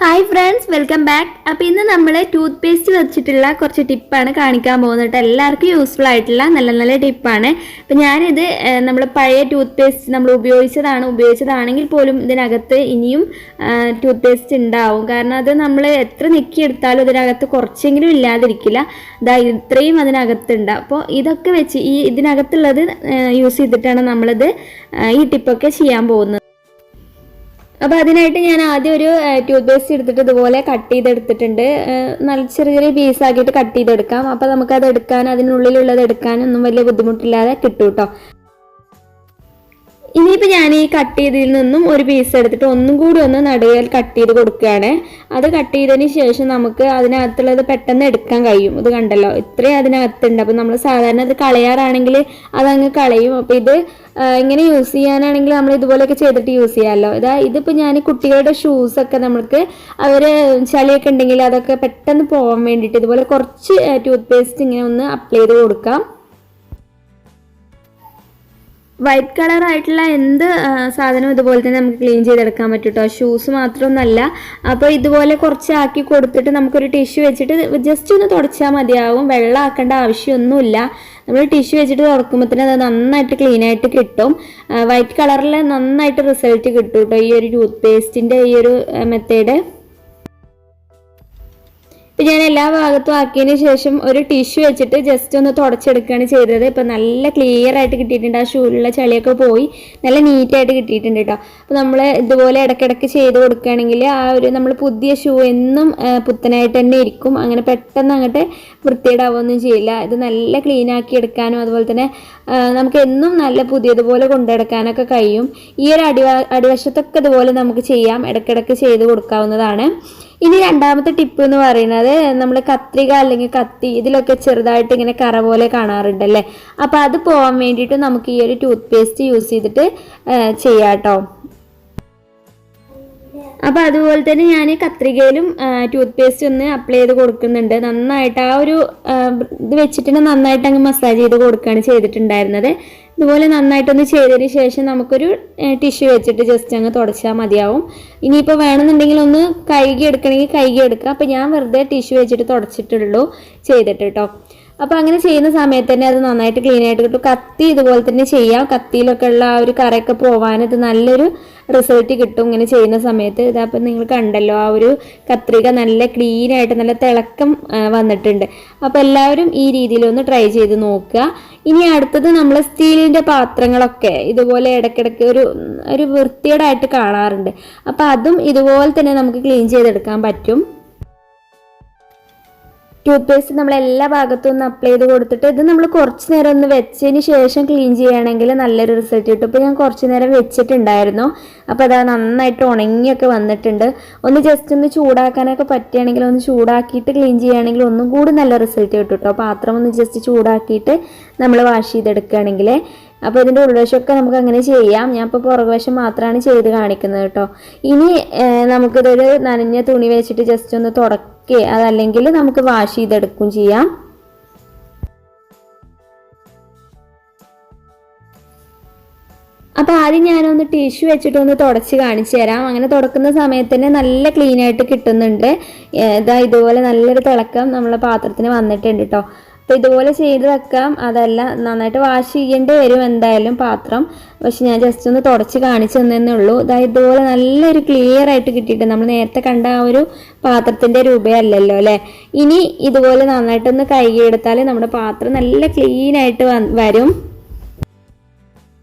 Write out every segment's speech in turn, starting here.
Hi friends, welcome back. അപ്പോൾ ഇന്ന് നമ്മൾ ടൂത്ത് വെച്ചിട്ടുള്ള കുറച്ച് ടിപ്പാണ് കാണിക്കാൻ പോകുന്നത്. എല്ലാവർക്കും യൂസ്ഫുൾ ആയിട്ടുള്ള നല്ല നല്ല ടിപ്പാണ്. അപ്പോൾ ഞാനിത് നമ്മൾ പഴയ ടൂത്ത് നമ്മൾ ഉപയോഗിച്ചതാണെങ്കിൽ പോലും ഇതിനകത്ത് ഇനിയും ടൂത്ത് ഉണ്ടാവും. കാരണം അത് നമ്മൾ എത്ര നെക്കിയെടുത്താലും ഇതിനകത്ത് കുറച്ചെങ്കിലും ഇല്ലാതിരിക്കില്ല. ഇത്രയും അതിനകത്തുണ്ട്. അപ്പോൾ ഇതൊക്കെ വെച്ച് ഇതിനകത്തുള്ളത് യൂസ് ചെയ്തിട്ടാണ് നമ്മളിത് ഈ ടിപ്പൊക്കെ ചെയ്യാൻ പോകുന്നത്. അപ്പോൾ അതിനായിട്ട് ഞാൻ ആദ്യം ഒരു ടൂത്ത് എടുത്തിട്ട് ഇതുപോലെ കട്ട് ചെയ്തെടുത്തിട്ടുണ്ട്. നല്ല ചെറിയ ചെറിയ പീസാക്കിയിട്ട് കട്ട് ചെയ്തെടുക്കാം. അപ്പോൾ നമുക്കത് എടുക്കാൻ, അതിനുള്ളിലുള്ളത് എടുക്കാനൊന്നും വലിയ ബുദ്ധിമുട്ടില്ലാതെ കിട്ടും കേട്ടോ. ഇനിയിപ്പോൾ ഞാൻ ഈ കട്ട് ചെയ്തതിൽ നിന്നും ഒരു പീസ് എടുത്തിട്ട് ഒന്നും കൂടി ഒന്ന് നടുവിൽ കട്ട് ചെയ്ത് കൊടുക്കുകയാണ്. അത് കട്ട് ചെയ്തതിന് ശേഷം നമുക്ക് അതിനകത്തുള്ളത് പെട്ടെന്ന് എടുക്കാൻ കഴിയും. ഇത് കണ്ടല്ലോ, ഇത്രയും അതിനകത്തുണ്ട്. അപ്പോൾ നമ്മൾ സാധാരണ അത് കളയാറാണെങ്കിൽ അതങ്ങ് കളയും. അപ്പോൾ ഇത് ഇങ്ങനെ യൂസ് ചെയ്യാനാണെങ്കിൽ നമ്മൾ ഇതുപോലെയൊക്കെ ചെയ്തിട്ട് യൂസ് ചെയ്യാമല്ലോ. ഇതിപ്പോൾ ഞാൻ കുട്ടികളുടെ ഷൂസൊക്കെ നമുക്ക് അവർ ചളിയൊക്കെ ഉണ്ടെങ്കിൽ അതൊക്കെ പെട്ടെന്ന് പോകാൻ വേണ്ടിയിട്ട് ഇതുപോലെ കുറച്ച് ടൂത്ത് ഇങ്ങനെ ഒന്ന് അപ്ലൈ ചെയ്ത് കൊടുക്കാം. വൈറ്റ് കളർ ആയിട്ടുള്ള എന്ത് സാധനവും ഇതുപോലെ തന്നെ നമുക്ക് ക്ലീൻ ചെയ്തെടുക്കാൻ പറ്റും കേട്ടോ. ഷൂസ് മാത്രമൊന്നുമല്ല. അപ്പോൾ ഇതുപോലെ കുറച്ചാക്കി കൊടുത്തിട്ട് നമുക്കൊരു ടിഷ്യൂ വെച്ചിട്ട് ജസ്റ്റ് ഒന്ന് തുടച്ചാൽ മതിയാവും. വെള്ളം ആക്കേണ്ട ആവശ്യമൊന്നുമില്ല. നമ്മൾ ടിഷ്യൂ വെച്ചിട്ട് തുറക്കുമ്പോൾ തന്നെ അത് നന്നായിട്ട് ക്ലീൻ ആയിട്ട് കിട്ടും. വൈറ്റ് കളറിൽ നന്നായിട്ട് റിസൾട്ട് കിട്ടും കേട്ടോ ഈ ഒരു ടൂത്ത് പേസ്റ്റിൻ്റെ ഈ ഒരു മെത്തേഡ്. ഇപ്പം ഞാൻ എല്ലാ ഭാഗത്തും ആക്കിയതിന് ശേഷം ഒരു ടിഷ്യൂ വെച്ചിട്ട് ജസ്റ്റ് ഒന്ന് തുടച്ചെടുക്കുകയാണ് ചെയ്തത്. ഇപ്പം നല്ല ക്ലിയർ ആയിട്ട് കിട്ടിയിട്ടുണ്ട്. ആ ഷൂവിലുള്ള ചളിയൊക്കെ പോയി നല്ല നീറ്റായിട്ട് കിട്ടിയിട്ടുണ്ട് കേട്ടോ. അപ്പോൾ നമ്മൾ ഇതുപോലെ ഇടയ്ക്കിടയ്ക്ക് ചെയ്ത് കൊടുക്കുകയാണെങ്കിൽ ആ ഒരു നമ്മൾ പുതിയ ഷൂ എന്നും പുത്തനായിട്ട് തന്നെ ഇരിക്കും. അങ്ങനെ പെട്ടെന്ന് അങ്ങോട്ട് വൃത്തിയേടാവുകയൊന്നും ചെയ്യില്ല. ഇത് നല്ല ക്ലീൻ ആക്കി എടുക്കാനും അതുപോലെ തന്നെ നമുക്ക് എന്നും നല്ല പുതിയതുപോലെ കൊണ്ടെടുക്കാനൊക്കെ കഴിയും. ഈ ഒരു അടിവശത്തൊക്കെ ഇതുപോലെ നമുക്ക് ചെയ്യാം. ഇടയ്ക്കിടയ്ക്ക് ചെയ്ത് കൊടുക്കാവുന്നതാണ്. ഇനി രണ്ടാമത്തെ ടിപ്പ് എന്ന് പറയുന്നത്, നമ്മൾ കത്രിക അല്ലെങ്കിൽ കത്തി ഇതിലൊക്കെ ചെറുതായിട്ട് ഇങ്ങനെ കറ പോലെ കാണാറുണ്ടല്ലേ. അപ്പോൾ അത് പോകാൻ വേണ്ടിയിട്ട് നമുക്ക് ഈ ഒരു ടൂത്ത് പേസ്റ്റ് യൂസ് ചെയ്തിട്ട് ചെയ്യാം കേട്ടോ. അപ്പോൾ അതുപോലെ തന്നെ ഞാൻ കത്രികയിലും ടൂത്ത് പേസ്റ്റ് ഒന്ന് അപ്ലൈ ചെയ്ത് കൊടുക്കുന്നുണ്ട്. നന്നായിട്ട് ആ ഒരു ഇത് വെച്ചിട്ട് നന്നായിട്ട് അങ്ങ് മസാജ് ചെയ്ത് കൊടുക്കുകയാണ് ചെയ്തിട്ടുണ്ടായിരുന്നത്. ഇതുപോലെ നന്നായിട്ടൊന്ന് ചെയ്തതിന് ശേഷം നമുക്കൊരു ടിഷ്യൂ വെച്ചിട്ട് ജസ്റ്റ് അങ്ങ് തുടച്ചാൽ മതിയാവും. ഇനിയിപ്പോൾ വേണമെന്നുണ്ടെങ്കിൽ ഒന്ന് കഴുകി എടുക്കണമെങ്കിൽ കഴുകി എടുക്കാം. അപ്പോൾ ഞാൻ വെറുതെ ടിഷ്യൂ വെച്ചിട്ട് തുടച്ചിട്ടുള്ളൂ ചെയ്തിട്ട് കേട്ടോ. അപ്പോൾ അങ്ങനെ ചെയ്യുന്ന സമയത്ത് തന്നെ അത് നന്നായിട്ട് ക്ലീൻ ആയിട്ട് കിട്ടും. കത്തി ഇതുപോലെ തന്നെ ചെയ്യാം. കത്തിയിലൊക്കെ ഉള്ള ആ ഒരു കറയൊക്കെ പോകാൻ ഇത് നല്ലൊരു റിസൾട്ട് കിട്ടും ഇങ്ങനെ ചെയ്യുന്ന സമയത്ത്. ഇതപ്പോൾ നിങ്ങൾ കണ്ടല്ലോ, ആ ഒരു കത്രിക നല്ല ക്ലീൻ ആയിട്ട് നല്ല തിളക്കം വന്നിട്ടുണ്ട്. അപ്പോൾ എല്ലാവരും ഈ രീതിയിലൊന്ന് ട്രൈ ചെയ്ത് നോക്കുക. ഇനി അടുത്തത് നമ്മൾ സ്റ്റീലിൻ്റെ പാത്രങ്ങളൊക്കെ ഇതുപോലെ ഇടയ്ക്കിടയ്ക്ക് ഒരു വൃത്തികേടായിട്ട് കാണാറുണ്ട്. അപ്പോൾ അതും ഇതുപോലെ തന്നെ നമുക്ക് ക്ലീൻ ചെയ്തെടുക്കാൻ പറ്റും. ടൂത്ത് പേസ്റ്റ് നമ്മൾ എല്ലാ ഭാഗത്തും ഒന്ന് അപ്ലൈ ചെയ്ത് കൊടുത്തിട്ട് ഇത് നമ്മൾ കുറച്ച് നേരം ഒന്ന് വെച്ചതിന് ശേഷം ക്ലീൻ ചെയ്യുകയാണെങ്കിൽ നല്ലൊരു റിസൾട്ട് കിട്ടും. ഇപ്പോൾ ഞാൻ കുറച്ച് നേരം വെച്ചിട്ടുണ്ടായിരുന്നു. അപ്പോൾ അത് നന്നായിട്ട് ഉണങ്ങിയൊക്കെ വന്നിട്ടുണ്ട്. ഒന്ന് ജസ്റ്റ് ഒന്ന് ചൂടാക്കാനൊക്കെ പറ്റുകയാണെങ്കിൽ ഒന്ന് ചൂടാക്കിയിട്ട് ക്ലീൻ ചെയ്യുകയാണെങ്കിൽ ഒന്നും കൂടി നല്ല റിസൾട്ട് കിട്ടും കേട്ടോ. പാത്രം ഒന്ന് ജസ്റ്റ് ചൂടാക്കിയിട്ട് നമ്മൾ വാഷ് ചെയ്തെടുക്കുകയാണെങ്കിൽ. അപ്പോൾ ഇതിൻ്റെ ഉൾവശമൊക്കെ നമുക്ക് അങ്ങനെ ചെയ്യാം. ഞാൻ ഇപ്പോൾ പുറകുവശം മാത്രമാണ് ചെയ്ത് കാണിക്കുന്നത് കേട്ടോ. ഇനി നമുക്കിതൊരു നനഞ്ഞ തുണി വെച്ചിട്ട് ജസ്റ്റ് ഒന്ന് തുടക്കുക, അതല്ലെങ്കിൽ നമുക്ക് വാഷ് ചെയ്തെടുക്കുകയും ചെയ്യാം. അപ്പോൾ ആദ്യം ഞാനൊന്ന് ടിഷ്യൂ വെച്ചിട്ടൊന്ന് തുടച്ച് കാണിച്ചു തരാം. അങ്ങനെ തുടക്കുന്ന സമയത്ത് തന്നെ നല്ല ക്ലീൻ ആയിട്ട് കിട്ടുന്നുണ്ട്. ഇതുപോലെ നല്ലൊരു തിളക്കം നമ്മളെ പാത്രത്തിന് വന്നിട്ടുണ്ട് കേട്ടോ. അപ്പോൾ ഇതുപോലെ ചെയ്ത് വെക്കാം. അതല്ല, നന്നായിട്ട് വാഷ് ചെയ്യേണ്ടി വരും എന്തായാലും പാത്രം. പക്ഷെ ഞാൻ ജസ്റ്റ് ഒന്ന് തുടച്ച് കാണിച്ചു തന്നേ ഉള്ളൂ. ഇതുപോലെ നല്ലൊരു ക്ലിയർ ആയിട്ട് കിട്ടിയിട്ട് നമ്മൾ നേരത്തെ കണ്ട ആ ഒരു പാത്രത്തിൻ്റെ രൂപയല്ലല്ലോ അല്ലേ. ഇനി ഇതുപോലെ നന്നായിട്ടൊന്ന് കഴുകിയെടുത്താൽ നമ്മുടെ പാത്രം നല്ല ക്ലീൻ ആയിട്ട് വരും.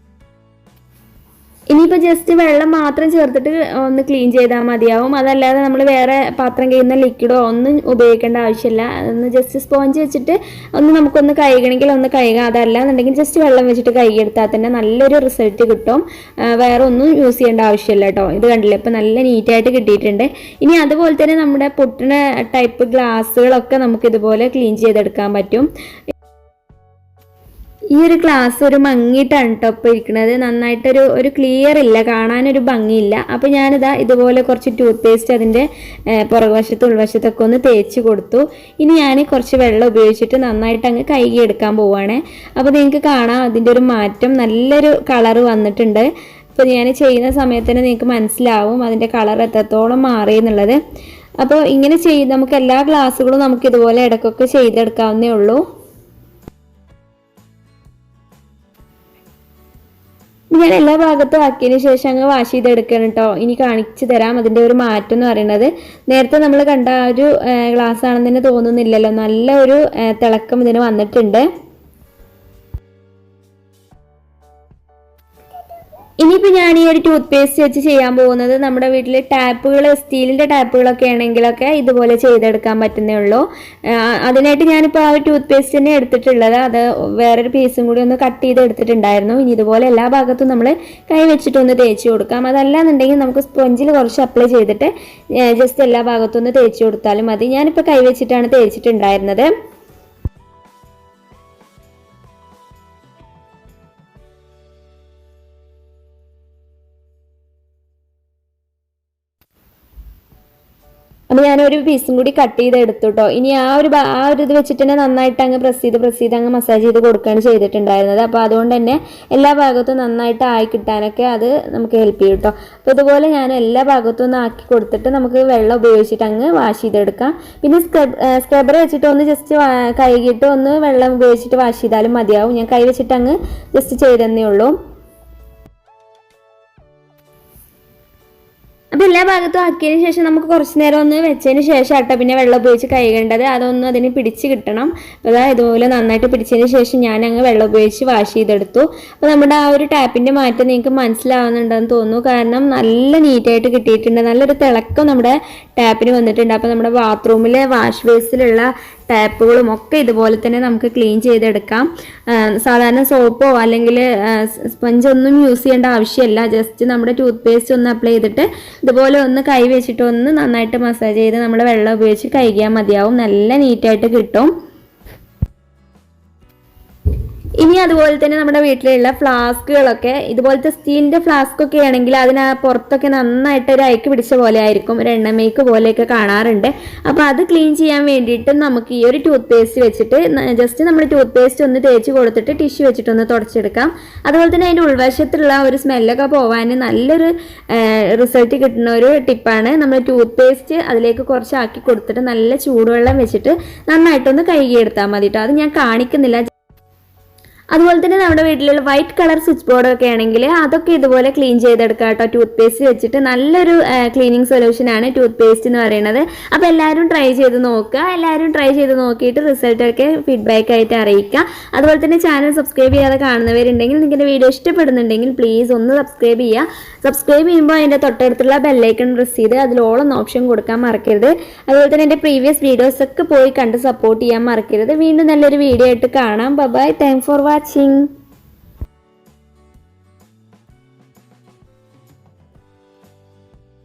ഇനിയിപ്പോൾ ജസ്റ്റ് വെള്ളം മാത്രം ചേർത്തിട്ട് ഒന്ന് ക്ലീൻ ചെയ്താൽ മതിയാവും. അതല്ലാതെ നമ്മൾ വേറെ പാത്രം കഴിയുന്ന ലിക്വിഡോ ഒന്നും ഉപയോഗിക്കേണ്ട ആവശ്യമില്ല. ഒന്ന് ജസ്റ്റ് സ്പോഞ്ച് വെച്ചിട്ട് നമുക്കൊന്ന് കഴുകണമെങ്കിൽ ഒന്ന് കഴുകാം. അതല്ല എന്നുണ്ടെങ്കിൽ ജസ്റ്റ് വെള്ളം വെച്ചിട്ട് കഴുകിയെടുത്താൽ തന്നെ നല്ലൊരു റിസൾട്ട് കിട്ടും. വേറെ ഒന്നും യൂസ് ചെയ്യേണ്ട ആവശ്യമില്ല കേട്ടോ. ഇത് കണ്ടില്ലേ, ഇപ്പോൾ നല്ല നീറ്റായിട്ട് കിട്ടിയിട്ടുണ്ട്. ഇനി അതുപോലെ തന്നെ നമ്മുടെ പൊട്ടുന്ന ടൈപ്പ് ഗ്ലാസ്സുകളൊക്കെ നമുക്കിതുപോലെ ക്ലീൻ ചെയ്തെടുക്കാൻ പറ്റും. ഈ ഒരു ഗ്ലാസ് ഒരു മങ്ങിയിട്ടാണ് കേട്ടോ ഇപ്പോൾ ഇരിക്കുന്നത്. നന്നായിട്ടൊരു ക്ലിയർ ഇല്ല, കാണാനൊരു ഭംഗിയില്ല. അപ്പോൾ ഞാനിതാ ഇതുപോലെ കുറച്ച് ടൂത്ത് പേസ്റ്റ് അതിൻ്റെ പുറകുവശത്ത് ഉൾവശത്തൊക്കെ ഒന്ന് തേച്ച് കൊടുത്തു. ഇനി ഞാൻ കുറച്ച് വെള്ളം ഉപയോഗിച്ചിട്ട് നന്നായിട്ട് അങ്ങ് കഴുകിയെടുക്കാൻ പോവുകയാണ്. അപ്പോൾ നിങ്ങൾക്ക് കാണാം അതിൻ്റെ ഒരു മാറ്റം, നല്ലൊരു കളറ് വന്നിട്ടുണ്ട്. അപ്പോൾ ഞാൻ ചെയ്യുന്ന സമയത്ത് തന്നെ നിങ്ങൾക്ക് മനസ്സിലാവും അതിൻ്റെ കളർ എത്രത്തോളം മാറി എന്നുള്ളത്. അപ്പോൾ ഇങ്ങനെ നമുക്ക് എല്ലാ ഗ്ലാസ്സുകളും നമുക്ക് ഇതുപോലെ ഇടയ്ക്കൊക്കെ ചെയ്തെടുക്കാവുന്നേ ഉള്ളൂ. ഞാൻ എല്ലാ ഭാഗത്തും ആക്കിയതിന് ശേഷം അങ്ങ് വാഷ് ചെയ്തെടുക്കണം കേട്ടോ. ഇനി കാണിച്ചു തരാം അതിൻ്റെ ഒരു മാറ്റം എന്ന് പറയുന്നത്. നേരത്തെ നമ്മൾ കണ്ട ആ ഒരു ഗ്ലാസ് ആണെന്ന് തന്നെ തോന്നുന്നില്ലല്ലോ, നല്ല ഒരു തിളക്കം ഇതിന് വന്നിട്ടുണ്ട്. ഇനിയിപ്പോൾ ഞാൻ ഈ ഒരു ടൂത്ത് പേസ്റ്റ് വെച്ച് ചെയ്യാൻ പോകുന്നത് നമ്മുടെ വീട്ടിൽ ടാപ്പുകൾ, സ്റ്റീലിൻ്റെ ടാപ്പുകളൊക്കെ ആണെങ്കിലൊക്കെ ഇതുപോലെ ചെയ്തെടുക്കാൻ പറ്റുന്നേ ഉള്ളൂ. അതിനായിട്ട് ഞാനിപ്പോൾ ആ ഒരു ടൂത്ത് പേസ്റ്റ് തന്നെ എടുത്തിട്ടുള്ളത്. അത് വേറൊരു പീസും കൂടി ഒന്ന് കട്ട് ചെയ്ത് എടുത്തിട്ടുണ്ടായിരുന്നു. ഇനി ഇതുപോലെ എല്ലാ ഭാഗത്തും നമ്മൾ കൈ വെച്ചിട്ടൊന്ന് തേച്ച് കൊടുക്കാം. അതല്ലാന്നുണ്ടെങ്കിൽ നമുക്ക് സ്പോഞ്ചിൽ കുറച്ച് അപ്ലൈ ചെയ്തിട്ട് ജസ്റ്റ് എല്ലാ ഭാഗത്തും ഒന്ന് തേച്ച് കൊടുത്താലും മതി. ഞാനിപ്പോൾ കൈ വെച്ചിട്ടാണ് തേച്ചിട്ടുണ്ടായിരുന്നത്. അപ്പോൾ ഞാനൊരു പീസും കൂടി കട്ട് ചെയ്ത് എടുത്തു കേട്ടോ. ഇനി ആ ഒരു ഇത് വെച്ചിട്ട് തന്നെ നന്നായിട്ട് അങ്ങ് പ്രസ് ചെയ്ത് അങ്ങ് മസാജ് ചെയ്ത് കൊടുക്കുകയാണ് ചെയ്തിട്ടുണ്ടായിരുന്നത്. അപ്പോൾ അതുകൊണ്ട് തന്നെ എല്ലാ ഭാഗത്തും നന്നായിട്ട് ആയി കിട്ടാനൊക്കെ അത് നമുക്ക് ഹെൽപ്പ് ചെയ്യും കേട്ടോ. അപ്പോൾ ഇതുപോലെ ഞാൻ എല്ലാ ഭാഗത്തും ഒന്ന് ആക്കി കൊടുത്തിട്ട് നമുക്ക് വെള്ളം ഉപയോഗിച്ചിട്ട് അങ്ങ് വാഷ് ചെയ്തെടുക്കാം. പിന്നെ സ്ക്രബ്ബർ വെച്ചിട്ട് ഒന്ന് ജസ്റ്റ് കഴുകിയിട്ട് ഒന്ന് വെള്ളം ഉപയോഗിച്ചിട്ട് വാഷ് ചെയ്താലും മതിയാവും. ഞാൻ കൈ വെച്ചിട്ട് അങ്ങ് ജസ്റ്റ് ചെയ്തെന്നേ ഉള്ളൂ. അപ്പോൾ എല്ലാ ഭാഗത്തും ആക്കിയതിന് ശേഷം നമുക്ക് കുറച്ച് നേരം ഒന്ന് വെച്ചതിന് ശേഷം ആട്ടോ പിന്നെ വെള്ളം ഉപയോഗിച്ച് കഴുകേണ്ടത്. അതൊന്നും അതിന് പിടിച്ച് കിട്ടണം. അപ്പോൾ ഇതുപോലെ നന്നായിട്ട് പിടിച്ചതിന് ശേഷം ഞാൻ അങ്ങ് വെള്ളം ഉപയോഗിച്ച് വാഷ് ചെയ്തെടുത്തു. അപ്പോൾ നമ്മുടെ ആ ഒരു ടാപ്പിൻ്റെ മാറ്റം നിങ്ങൾക്ക് മനസ്സിലാവുന്നുണ്ടെന്ന് തോന്നുന്നു. കാരണം നല്ല നീറ്റായിട്ട് കിട്ടിയിട്ടുണ്ട്, നല്ലൊരു തിളക്കം നമ്മുടെ ടാപ്പിന് വന്നിട്ടുണ്ട്. അപ്പോൾ നമ്മുടെ ബാത്റൂമിലെ വാഷ് ബേസിലുള്ള ടാപ്പുകളും ഒക്കെ ഇതുപോലെ തന്നെ നമുക്ക് ക്ലീൻ ചെയ്തെടുക്കാം. സാധാരണ സോപ്പോ അല്ലെങ്കിൽ സ്പഞ്ചൊന്നും യൂസ് ചെയ്യേണ്ട ആവശ്യമില്ല. ജസ്റ്റ് നമ്മുടെ ടൂത്ത് പേസ്റ്റ് ഒന്ന് അപ്ലൈ ചെയ്തിട്ട് ഇതുപോലെ ഒന്ന് കൈ വെച്ചിട്ട് ഒന്ന് നന്നായിട്ട് മസാജ് ചെയ്ത് നമ്മൾ വെള്ളം ഉപയോഗിച്ച് കഴുകിയാൽ മതിയാവും. നല്ല നീറ്റായിട്ട് കിട്ടും. ഇനി അതുപോലെ തന്നെ നമ്മുടെ വീട്ടിലുള്ള ഫ്ലാസ്കുകളൊക്കെ ഇതുപോലത്തെ സ്റ്റീലിൻ്റെ ഫ്ലാസ്ക് ഒക്കെ ആണെങ്കിൽ അതിന് പുറത്തൊക്കെ നന്നായിട്ട് ഒരു അയക്ക് പിടിച്ച പോലെ ആയിരിക്കും, ഒരു എണ്ണമേക്ക് പോലെയൊക്കെ കാണാറുണ്ട്. അപ്പോൾ അത് ക്ലീൻ ചെയ്യാൻ വേണ്ടിയിട്ട് നമുക്ക് ഈ ഒരു ടൂത്ത് പേസ്റ്റ് വെച്ചിട്ട് ജസ്റ്റ് നമ്മൾ ടൂത്ത് പേസ്റ്റ് ഒന്ന് തേച്ച് കൊടുത്തിട്ട് ടിഷ്യൂ വെച്ചിട്ടൊന്ന് തുടച്ചെടുക്കാം. അതുപോലെ തന്നെ അതിൻ്റെ ഉൾവശത്തുള്ള ഒരു സ്മെല്ലൊക്കെ പോകാൻ നല്ലൊരു റിസൾട്ട് കിട്ടുന്ന ഒരു ടിപ്പാണ്. നമ്മൾ ടൂത്ത് പേസ്റ്റ് അതിലേക്ക് കുറച്ച് ആക്കി കൊടുത്തിട്ട് നല്ല ചൂടുവെള്ളം വെച്ചിട്ട് നന്നായിട്ടൊന്ന് കഴുകിയെടുത്താൽ മതി കേട്ടോ. അത് ഞാൻ കാണിക്കുന്നില്ല. അതുപോലെ തന്നെ നമ്മുടെ വീട്ടിലുള്ള വൈറ്റ് കളർ സ്വിച്ച് ബോർഡൊക്കെ ആണെങ്കിൽ അതൊക്കെ ഇതുപോലെ ക്ലീൻ ചെയ്തെടുക്കാം കേട്ടോ. ടൂത്ത് പേസ്റ്റ് വെച്ചിട്ട് നല്ലൊരു ക്ലീനിങ് സൊല്യൂഷനാണ് ടൂത്ത് പേസ്റ്റ് എന്ന് പറയുന്നത്. അപ്പോൾ എല്ലാവരും ട്രൈ ചെയ്ത് നോക്കുക. എല്ലാവരും ട്രൈ ചെയ്ത് നോക്കിയിട്ട് റിസൾട്ടൊക്കെ ഫീഡ്ബാക്ക് ആയിട്ട് അറിയിക്കുക. അതുപോലെ തന്നെ ചാനൽ സബ്സ്ക്രൈബ് ചെയ്യാതെ കാണുന്നവരുണ്ടെങ്കിൽ നിങ്ങളുടെ വീഡിയോ ഇഷ്ടപ്പെടുന്നുണ്ടെങ്കിൽ പ്ലീസ് ഒന്ന് സബ്സ്ക്രൈബ് ചെയ്യുക. സബ്സ്ക്രൈബ് ചെയ്യുമ്പോൾ അതിൻ്റെ തൊട്ടടുത്തുള്ള ബെല്ലൈക്കൺ പ്രസ് ചെയ്ത് അതിൽ ഓൾ എന്ന ഓപ്ഷൻ കൊടുക്കാൻ മറക്കരുത്. അതുപോലെ തന്നെ എൻ്റെ പ്രീവിയസ് വീഡിയോസൊക്കെ പോയി കണ്ട് സപ്പോർട്ട് ചെയ്യാൻ മറക്കരുത്. വീണ്ടും നല്ലൊരു വീഡിയോ ആയിട്ട് കാണാം. Bye, thanks for watching.